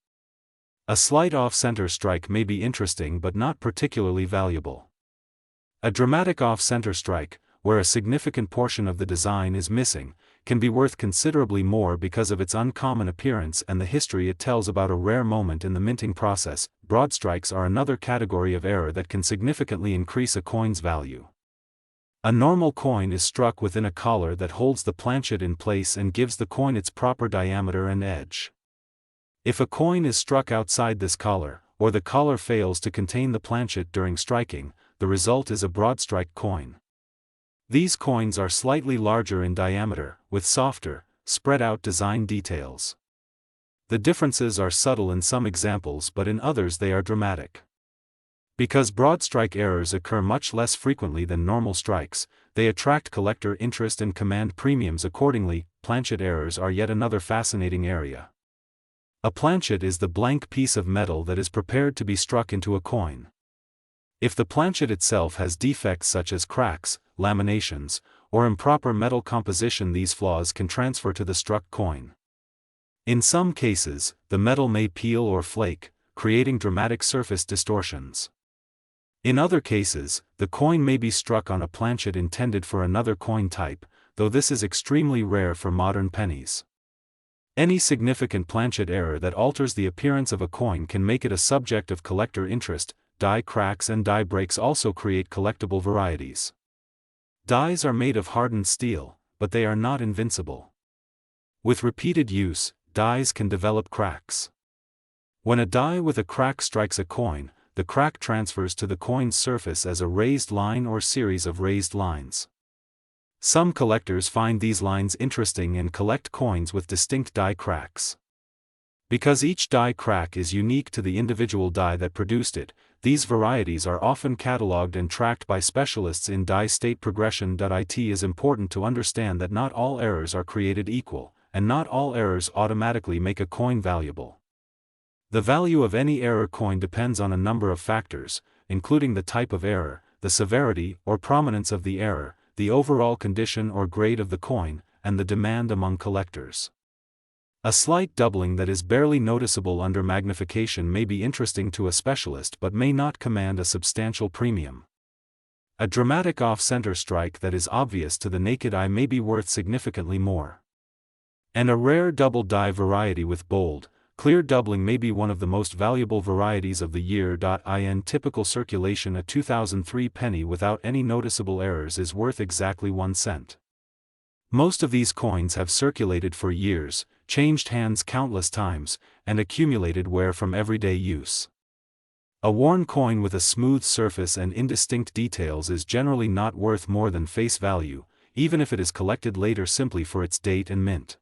A slight off-center strike may be interesting but not particularly valuable. A dramatic off-center strike, where a significant portion of the design is missing, can be worth considerably more because of its uncommon appearance and the history it tells about a rare moment in the minting process. Broad strikes are another category of error that can significantly increase a coin's value. A normal coin is struck within a collar that holds the planchet in place and gives the coin its proper diameter and edge. If a coin is struck outside this collar, or the collar fails to contain the planchet during striking, the result is a broad strike coin. These coins are slightly larger in diameter, with softer, spread-out design details. The differences are subtle in some examples but in others they are dramatic. Because broad strike errors occur much less frequently than normal strikes, they attract collector interest and command premiums accordingly. Planchet errors are yet another fascinating area. A planchet is the blank piece of metal that is prepared to be struck into a coin. If the planchet itself has defects such as cracks, laminations, or improper metal composition, these flaws can transfer to the struck coin. In some cases, the metal may peel or flake, creating dramatic surface distortions. In other cases, the coin may be struck on a planchet intended for another coin type, though this is extremely rare for modern pennies. Any significant planchet error that alters the appearance of a coin can make it a subject of collector interest. Die cracks and die breaks also create collectible varieties. Dies are made of hardened steel, but they are not invincible. With repeated use, dies can develop cracks. When a die with a crack strikes a coin, the crack transfers to the coin's surface as a raised line or series of raised lines. Some collectors find these lines interesting and collect coins with distinct die cracks. Because each die crack is unique to the individual die that produced it, these varieties are often catalogued and tracked by specialists in die state progression. It is important to understand that not all errors are created equal, and not all errors automatically make a coin valuable. The value of any error coin depends on a number of factors, including the type of error, the severity or prominence of the error, the overall condition or grade of the coin, and the demand among collectors. A slight doubling that is barely noticeable under magnification may be interesting to a specialist but may not command a substantial premium. A dramatic off-center strike that is obvious to the naked eye may be worth significantly more. And a rare double die variety with bold, clear doubling may be one of the most valuable varieties of the year. In typical circulation, a 2003 penny without any noticeable errors is worth exactly 1 cent. Most of these coins have circulated for years, changed hands countless times, and accumulated wear from everyday use. A worn coin with a smooth surface and indistinct details is generally not worth more than face value, even if it is collected later simply for its date and mint.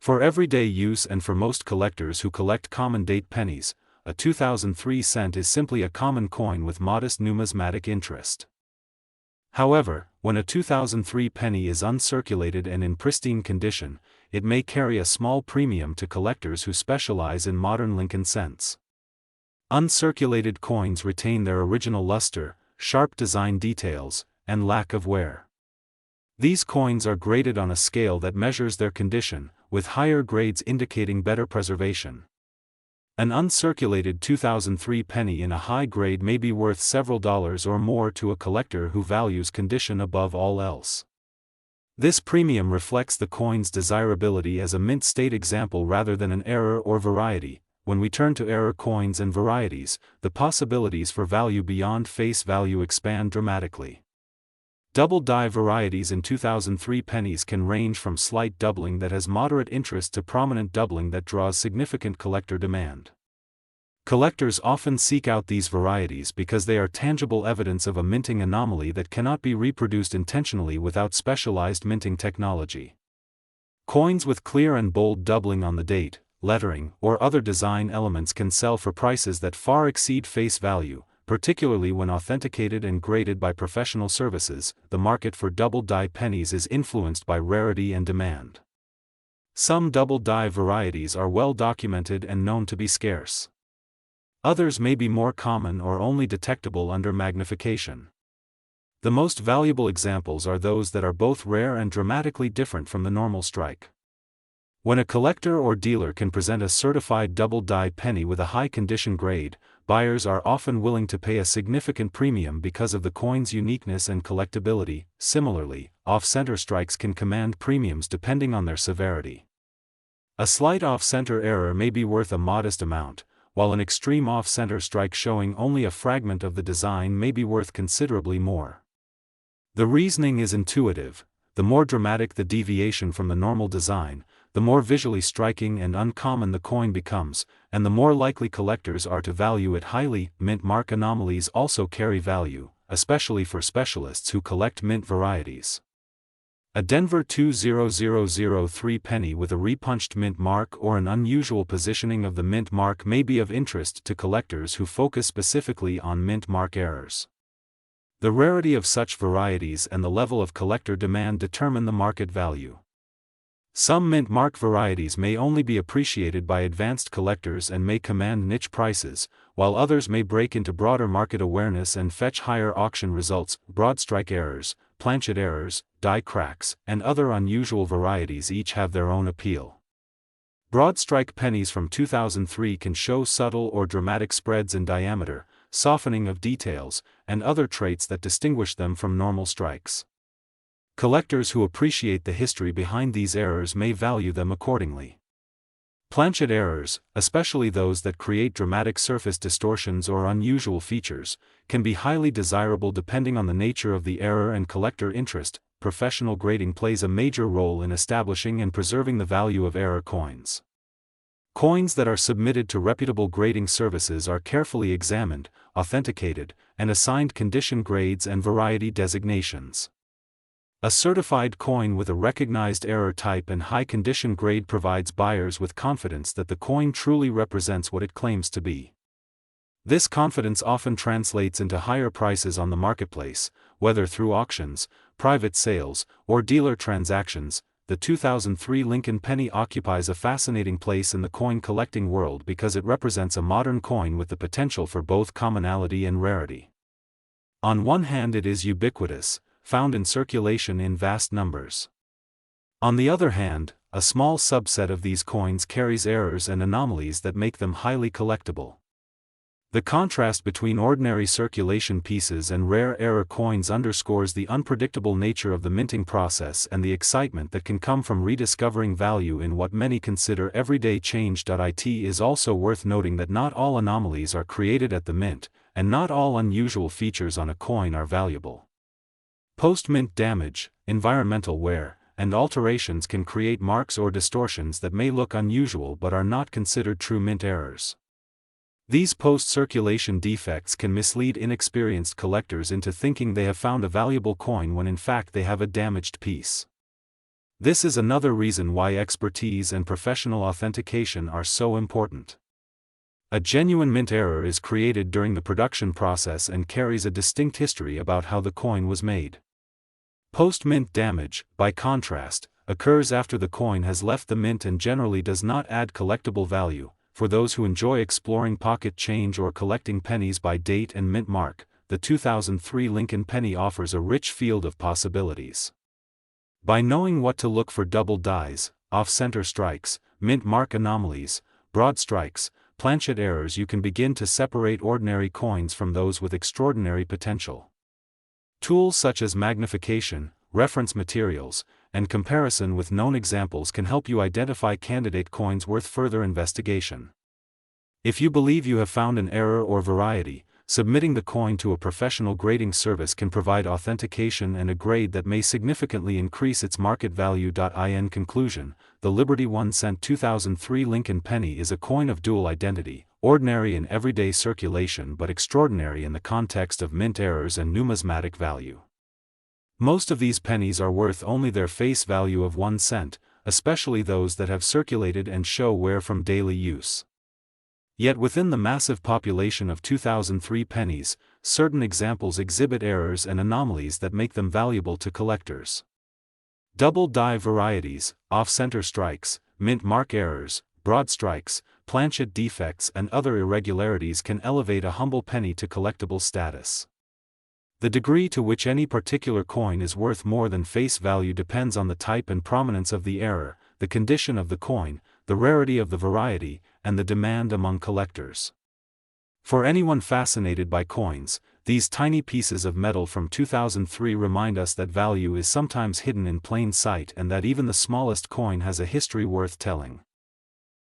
For everyday use and for most collectors who collect common date pennies, a 2003 cent is simply a common coin with modest numismatic interest. However, when a 2003 penny is uncirculated and in pristine condition, it may carry a small premium to collectors who specialize in modern Lincoln cents. Uncirculated coins retain their original luster, sharp design details, and lack of wear. These coins are graded on a scale that measures their condition, with higher grades indicating better preservation. An uncirculated 2003 penny in a high grade may be worth several dollars or more to a collector who values condition above all else. This premium reflects the coin's desirability as a mint state example rather than an error or variety. When we turn to error coins and varieties, the possibilities for value beyond face value expand dramatically. Double die varieties in 2003 pennies can range from slight doubling that has moderate interest to prominent doubling that draws significant collector demand. Collectors often seek out these varieties because they are tangible evidence of a minting anomaly that cannot be reproduced intentionally without specialized minting technology. Coins with clear and bold doubling on the date, lettering, or other design elements can sell for prices that far exceed face value, particularly when authenticated and graded by professional services. The market for double die pennies is influenced by rarity and demand. Some double die varieties are well documented and known to be scarce. Others may be more common or only detectable under magnification. The most valuable examples are those that are both rare and dramatically different from the normal strike. When a collector or dealer can present a certified double die penny with a high condition grade, buyers are often willing to pay a significant premium because of the coin's uniqueness and collectability. Similarly, off-center strikes can command premiums depending on their severity. A slight off-center error may be worth a modest amount, while an extreme off-center strike showing only a fragment of the design may be worth considerably more. The reasoning is intuitive. The more dramatic the deviation from the normal design, the more visually striking and uncommon the coin becomes, and the more likely collectors are to value it highly. Mint mark anomalies also carry value, especially for specialists who collect mint varieties. A Denver 20003 penny with a repunched mint mark or an unusual positioning of the mint mark may be of interest to collectors who focus specifically on mint mark errors. The rarity of such varieties and the level of collector demand determine the market value. Some mint mark varieties may only be appreciated by advanced collectors and may command niche prices, while others may break into broader market awareness and fetch higher auction results. Broad strike errors, planchet errors, die cracks, and other unusual varieties each have their own appeal. Broad strike pennies from 2003 can show subtle or dramatic spreads in diameter, softening of details, and other traits that distinguish them from normal strikes. Collectors who appreciate the history behind these errors may value them accordingly. Planchet errors, especially those that create dramatic surface distortions or unusual features, can be highly desirable depending on the nature of the error and collector interest. Professional grading plays a major role in establishing and preserving the value of error coins. Coins that are submitted to reputable grading services are carefully examined, authenticated, and assigned condition grades and variety designations. A certified coin with a recognized error type and high condition grade provides buyers with confidence that the coin truly represents what it claims to be. This confidence often translates into higher prices on the marketplace, whether through auctions, private sales, or dealer transactions. The 2003 Lincoln penny occupies a fascinating place in the coin collecting world because it represents a modern coin with the potential for both commonality and rarity. On one hand, it is ubiquitous, found in circulation in vast numbers. On the other hand, a small subset of these coins carries errors and anomalies that make them highly collectible. The contrast between ordinary circulation pieces and rare error coins underscores the unpredictable nature of the minting process and the excitement that can come from rediscovering value in what many consider everyday change. It is also worth noting that not all anomalies are created at the mint, and not all unusual features on a coin are valuable. Post-mint damage, environmental wear, and alterations can create marks or distortions that may look unusual but are not considered true mint errors. These post-circulation defects can mislead inexperienced collectors into thinking they have found a valuable coin when in fact they have a damaged piece. This is another reason why expertise and professional authentication are so important. A genuine mint error is created during the production process and carries a distinct history about how the coin was made. Post-mint damage, by contrast, occurs after the coin has left the mint and generally does not add collectible value. For those who enjoy exploring pocket change or collecting pennies by date and mint mark, the 2003 Lincoln penny offers a rich field of possibilities. By knowing what to look for: double dies, off-center strikes, mint mark anomalies, broad strikes, planchet errors, you can begin to separate ordinary coins from those with extraordinary potential. Tools such as magnification, reference materials, and comparison with known examples can help you identify candidate coins worth further investigation. If you believe you have found an error or variety, submitting the coin to a professional grading service can provide authentication and a grade that may significantly increase its market value. In conclusion, the Liberty 1 cent 2003 Lincoln penny is a coin of dual identity, ordinary in everyday circulation but extraordinary in the context of mint errors and numismatic value. Most of these pennies are worth only their face value of 1 cent, especially those that have circulated and show wear from daily use. Yet within the massive population of 2003 pennies, certain examples exhibit errors and anomalies that make them valuable to collectors. Double die varieties, off-center strikes, mint mark errors, broad strikes, planchet defects and other irregularities can elevate a humble penny to collectible status. The degree to which any particular coin is worth more than face value depends on the type and prominence of the error, the condition of the coin, the rarity of the variety, and the demand among collectors. For anyone fascinated by coins, these tiny pieces of metal from 2003 remind us that value is sometimes hidden in plain sight and that even the smallest coin has a history worth telling.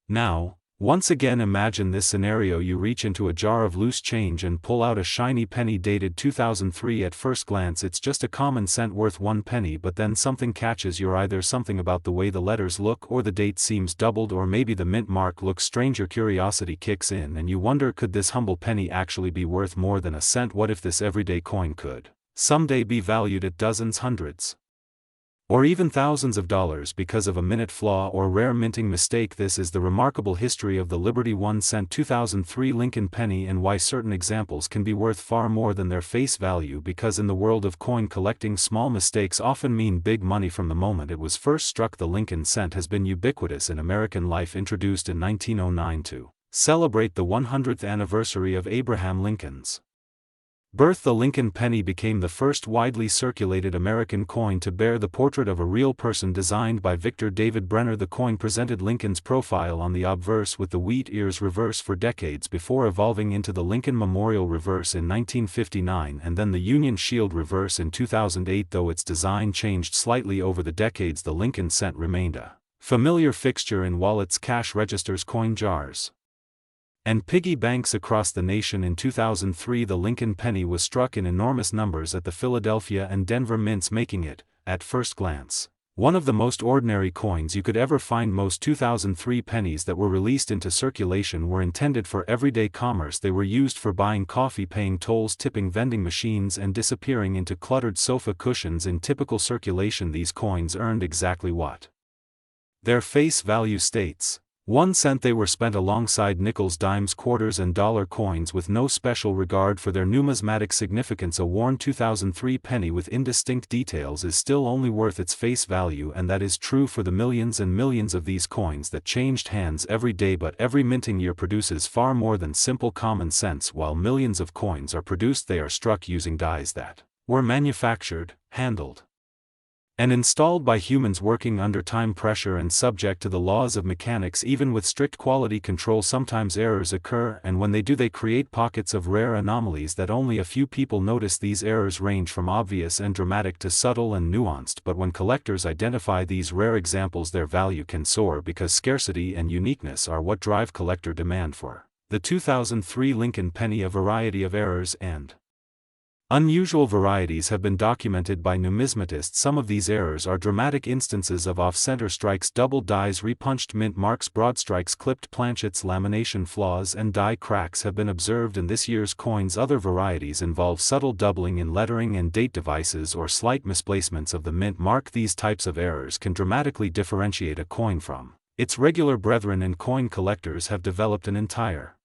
Now, once again imagine this scenario: you reach into a jar of loose change and pull out a shiny penny dated 2003. At first glance it's just a common cent worth 1 penny, but then something catches your eye. There's something about the way the letters look, or the date seems doubled, or maybe the mint mark looks strange. Your curiosity kicks in and you wonder, could this humble penny actually be worth more than a cent? What if this everyday coin could someday be valued at dozens, hundreds, or even thousands of dollars because of a minute flaw or rare minting mistake? This is the remarkable history of the Liberty 1 cent 2003 Lincoln penny and why certain examples can be worth far more than their face value, because in the world of coin collecting, small mistakes often mean big money. From the moment it was first struck, the Lincoln cent has been ubiquitous in American life. Introduced in 1909 to celebrate the 100th anniversary of Abraham Lincoln's birth, the Lincoln penny became the first widely circulated American coin to bear the portrait of a real person designed by Victor David Brenner. The coin presented Lincoln's profile on the obverse with the wheat ears reverse for decades before evolving into the Lincoln Memorial reverse in 1959 and then the Union Shield reverse in 2008. Though its design changed slightly over the decades, the Lincoln cent remained a familiar fixture in wallets, cash registers, coin jars, and piggy banks across the nation. In 2003, the Lincoln penny was struck in enormous numbers at the Philadelphia and Denver mints, making it, at first glance, one of the most ordinary coins you could ever find. Most 2003 pennies that were released into circulation were intended for everyday commerce. They were used for buying coffee, paying tolls, tipping vending machines, and disappearing into cluttered sofa cushions. In typical circulation, these coins earned exactly what their face value states: 1 cent. They were spent alongside nickels, dimes, quarters, and dollar coins with no special regard for their numismatic significance. A worn 2003 penny with indistinct details is still only worth its face value, and that is true for the millions and millions of these coins that changed hands every day. But every minting year produces far more than simple common cents. While millions of coins are produced, they are struck using dies that were manufactured, handled, and installed by humans working under time pressure and subject to the laws of mechanics. Even with strict quality control, sometimes errors occur, and when they do, they create pockets of rare anomalies that only a few people notice. These errors range from obvious and dramatic to subtle and nuanced, but when collectors identify these rare examples, their value can soar, because scarcity and uniqueness are what drive collector demand for the 2003 Lincoln penny. A variety of errors and Unusual varieties have been documented by numismatists. Some of these errors are dramatic instances of off-center strikes, double dies, repunched mint marks, broad strikes, clipped planchets, lamination flaws, and die cracks have been observed in this year's coins. Other varieties involve subtle doubling in lettering and date devices or slight misplacements of the mint mark. These types of errors can dramatically differentiate a coin from its regular brethren, and coin collectors have developed an entire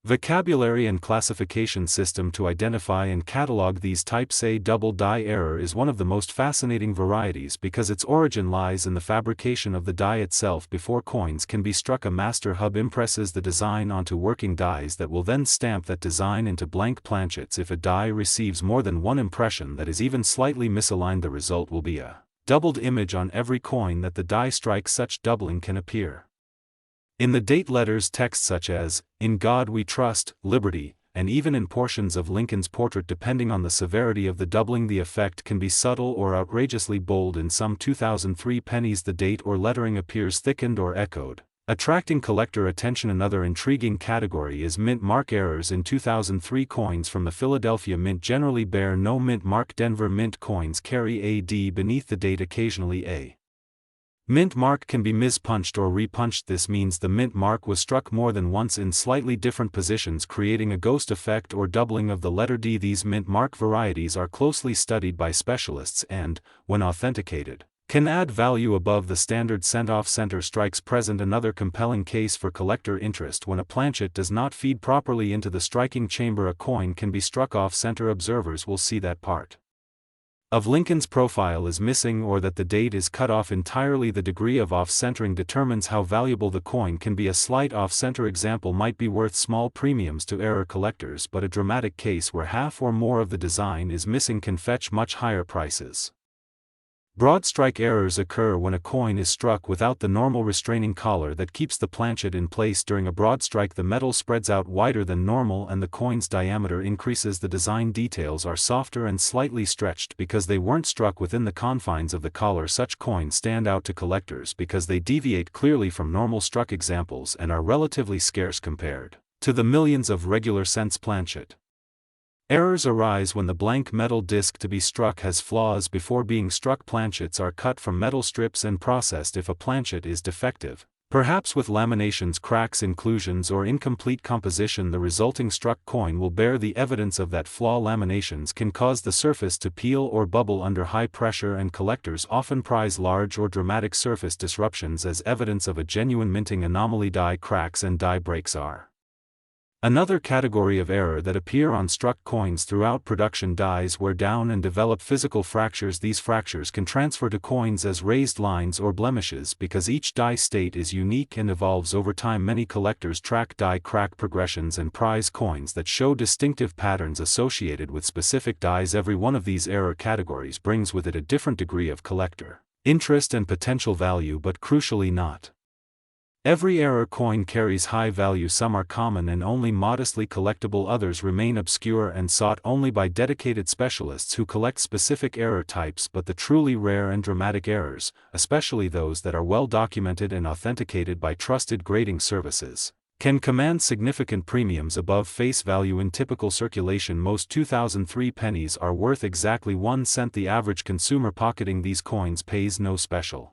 vocabulary and classification system to identify and catalog these types. A double die error is one of the most fascinating varieties because its origin lies in the fabrication of the die itself. Before coins can be struck, a master hub impresses the design onto working dies that will then stamp that design into blank planchets. If a die receives more than one impression that is even slightly misaligned, the result will be a doubled image on every coin that the die strikes. Such doubling can appear in the date letters, texts such as, "In God We Trust," "Liberty," and even in portions of Lincoln's portrait. Depending on the severity of the doubling, the effect can be subtle or outrageously bold. In some 2003 pennies, the date or lettering appears thickened or echoed, attracting collector attention. Another intriguing category is mint mark errors. In 2003 coins from the Philadelphia Mint generally bear no mint mark. Denver Mint coins carry a D beneath the date. Occasionally a mint mark can be mispunched or repunched. This means the mint mark was struck more than once in slightly different positions, creating a ghost effect or doubling of the letter D. These mint mark varieties are closely studied by specialists and, when authenticated, can add value above the standard cent. Off-center strikes present another compelling case for collector interest. When a planchet does not feed properly into the striking chamber, a coin can be struck off-center. Observers will see that part of Lincoln's profile is missing or that the date is cut off entirely. The degree of off-centering determines how valuable the coin can be. A slight off-center example might be worth small premiums to error collectors, but a dramatic case where half or more of the design is missing can fetch much higher prices. Broad strike errors occur when a coin is struck without the normal restraining collar that keeps the planchet in place. During a broad strike, the metal spreads out wider than normal and the coin's diameter increases. The design details are softer and slightly stretched because they weren't struck within the confines of the collar. Such coins stand out to collectors because they deviate clearly from normal struck examples and are relatively scarce compared to the millions of regular cents planchet. Errors arise when the blank metal disc to be struck has flaws. Before being struck, planchets are cut from metal strips and processed. If a planchet is defective, perhaps with laminations, cracks, inclusions, or incomplete composition, the resulting struck coin will bear the evidence of that flaw. Laminations can cause the surface to peel or bubble under high pressure, and collectors often prize large or dramatic surface disruptions as evidence of a genuine minting anomaly. Die cracks and die breaks are another category of error that appear on struck coins throughout production. Dies wear down and develop physical fractures. These fractures can transfer to coins as raised lines or blemishes because each die state is unique and evolves over time. Many collectors track die crack progressions and prize coins that show distinctive patterns associated with specific dies. Every one of these error categories brings with it a different degree of collector interest and potential value, but crucially not every error coin carries high value. Some are common and only modestly collectible, others remain obscure and sought only by dedicated specialists who collect specific error types. But the truly rare and dramatic errors, especially those that are well documented and authenticated by trusted grading services, can command significant premiums above face value. In typical circulation, most 2003 pennies are worth exactly 1 cent. The average consumer pocketing these coins pays no special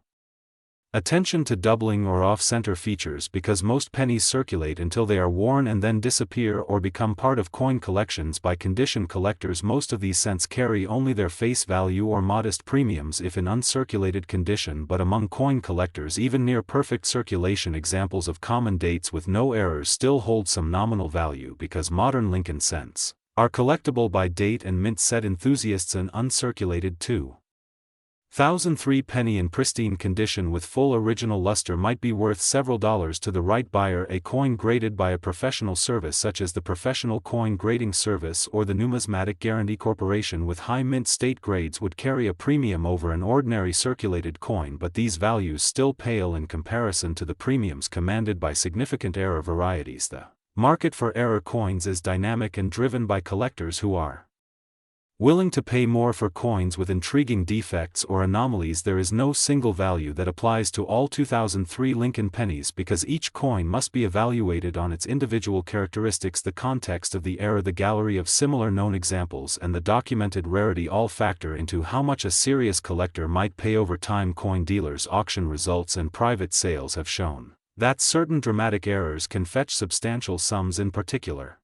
attention to doubling or off-center features because most pennies circulate until they are worn and then disappear or become part of coin collections by condition collectors. Most of these cents carry only their face value or modest premiums if in uncirculated condition, but among coin collectors even near perfect circulation examples of common dates with no errors still hold some nominal value because modern Lincoln cents are collectible by date and mint set enthusiasts. An uncirculated 2003 penny in pristine condition with full original luster might be worth several dollars to the right buyer. A coin graded by a professional service such as the Professional Coin Grading Service or the Numismatic Guarantee Corporation with high mint state grades would carry a premium over an ordinary circulated coin, but these values still pale in comparison to the premiums commanded by significant error varieties. The market for error coins is dynamic and driven by collectors who are Willing to pay more for coins with intriguing defects or anomalies? There is no single value that applies to all 2003 Lincoln pennies because each coin must be evaluated on its individual characteristics. The context of the era, the gallery of similar known examples, and the documented rarity all factor into how much a serious collector might pay over time. Coin dealers' auction results and private sales have shown that certain dramatic errors can fetch substantial sums. In particular,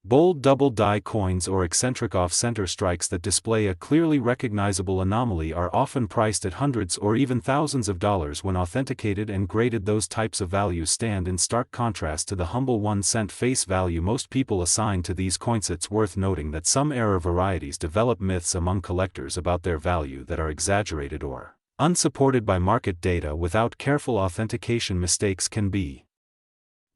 bold double die coins or eccentric off-center strikes that display a clearly recognizable anomaly are often priced at hundreds or even thousands of dollars when authenticated and graded. Those types of values stand in stark contrast to the humble 1-cent face value most people assign to these coins. It's worth noting that some error varieties develop myths among collectors about their value that are exaggerated or unsupported by market data. Without careful authentication, mistakes can be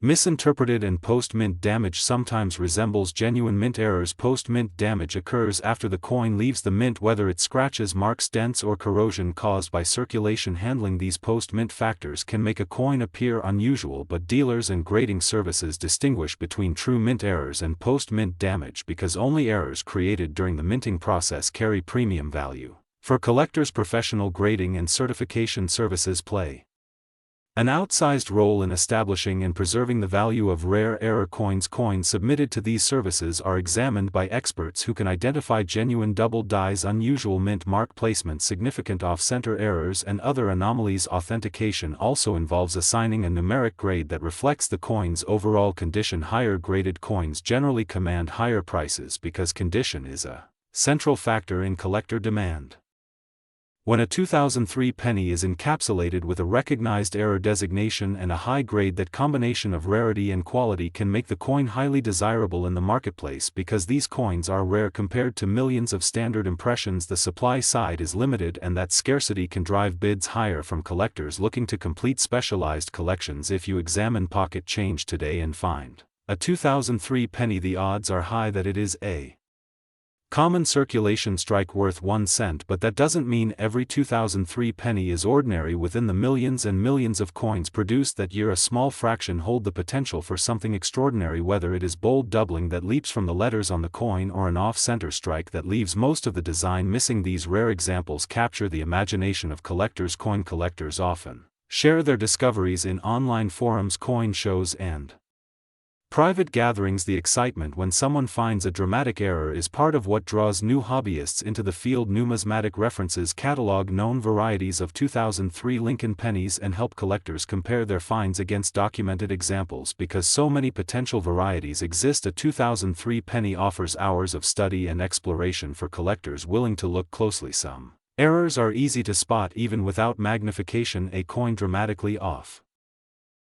misinterpreted, and post-mint damage sometimes resembles genuine mint errors. Post-mint damage occurs after the coin leaves the mint, whether it scratches, marks, dents, or corrosion caused by circulation handling. These post-mint factors can make a coin appear unusual, but dealers and grading services distinguish between true mint errors and post-mint damage because only errors created during the minting process carry premium value. For collectors, professional grading and certification services play an outsized role in establishing and preserving the value of rare error coins. Coins submitted to these services are examined by experts who can identify genuine double dies, unusual mint mark placement, significant off-center errors, and other anomalies. Authentication also involves assigning a numeric grade that reflects the coin's overall condition. Higher graded coins generally command higher prices because condition is a central factor in collector demand. When a 2003 penny is encapsulated with a recognized error designation and a high grade, that combination of rarity and quality can make the coin highly desirable in the marketplace. Because these coins are rare compared to millions of standard impressions, the supply side is limited, and that scarcity can drive bids higher from collectors looking to complete specialized collections. If you examine pocket change today and find a 2003 penny, the odds are high that it is a common circulation strike worth 1 cent, but that doesn't mean every 2003 penny is ordinary. Within the millions and millions of coins produced that year, a small fraction hold the potential for something extraordinary, whether it is bold doubling that leaps from the letters on the coin or an off-center strike that leaves most of the design missing. These rare examples capture the imagination of collectors. Coin collectors often share their discoveries in online forums, coin shows, and private gatherings. The excitement when someone finds a dramatic error is part of what draws new hobbyists into the field. Numismatic references catalog known varieties of 2003 Lincoln pennies and help collectors compare their finds against documented examples. Because so many potential varieties exist, a 2003 penny offers hours of study and exploration for collectors willing to look closely. Some errors are easy to spot even without magnification. A coin dramatically off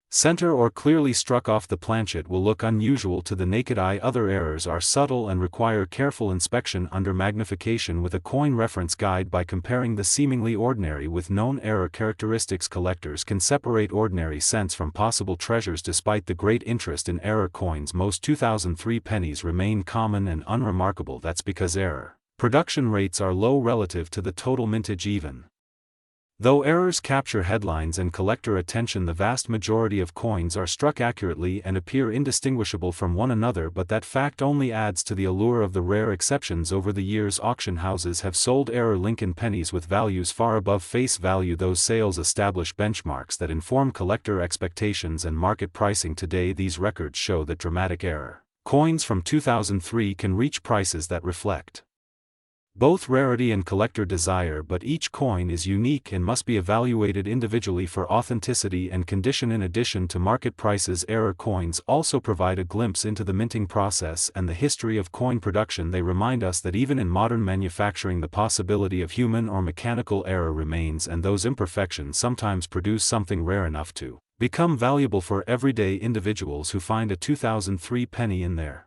center or clearly struck off the planchet will look unusual to the naked eye. Other errors are subtle and require careful inspection under magnification with a coin reference guide. By comparing the seemingly ordinary with known error characteristics, collectors can separate ordinary cents from possible treasures. Despite the great interest in error coins, most 2003 pennies remain common and unremarkable. That's because error production rates are low relative to the total mintage. Even though errors capture headlines and collector attention, the vast majority of coins are struck accurately and appear indistinguishable from one another, but that fact only adds to the allure of the rare exceptions. Over the years, auction houses have sold error Lincoln pennies with values far above face value. Those sales establish benchmarks that inform collector expectations and market pricing. Today, these records show that dramatic error coins from 2003 can reach prices that reflect both rarity and collector desire, but each coin is unique and must be evaluated individually for authenticity and condition. In addition to market prices, error coins also provide a glimpse into the minting process and the history of coin production. They remind us that even in modern manufacturing, the possibility of human or mechanical error remains, and those imperfections sometimes produce something rare enough to become valuable for everyday individuals who find a 2003 penny in their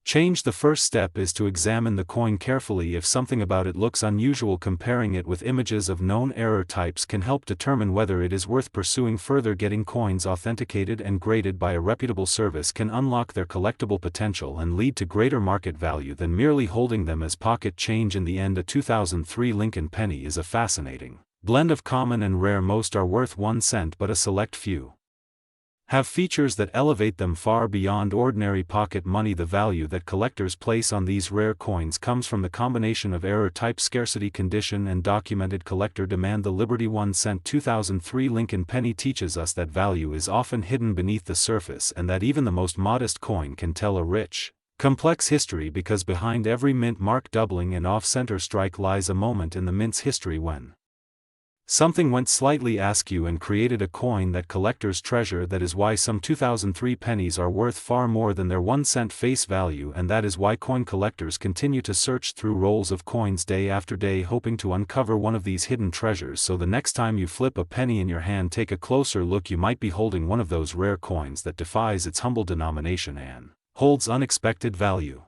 change. The first step is to examine the coin carefully. If something about it looks unusual, comparing it with images of known error types can help determine whether it is worth pursuing further. Getting coins authenticated and graded by a reputable service can unlock their collectible potential and lead to greater market value than merely holding them as pocket change. In the end, a 2003 Lincoln penny is a fascinating blend of common and rare. Most are worth 1 cent, but a select few have features that elevate them far beyond ordinary pocket money. The value that collectors place on these rare coins comes from the combination of error-type scarcity condition and documented collector demand. The Liberty 1 cent 2003 Lincoln penny teaches us that value is often hidden beneath the surface and that even the most modest coin can tell a rich, complex history, because behind every mint mark doubling and off-center strike lies a moment in the mint's history when something went slightly askew and created a coin that collectors treasure. That is why some 2003 pennies are worth far more than their 1 cent face value, and that is why coin collectors continue to search through rolls of coins day after day, hoping to uncover one of these hidden treasures. So the next time you flip a penny in your hand, take a closer look. You might be holding one of those rare coins that defies its humble denomination and holds unexpected value.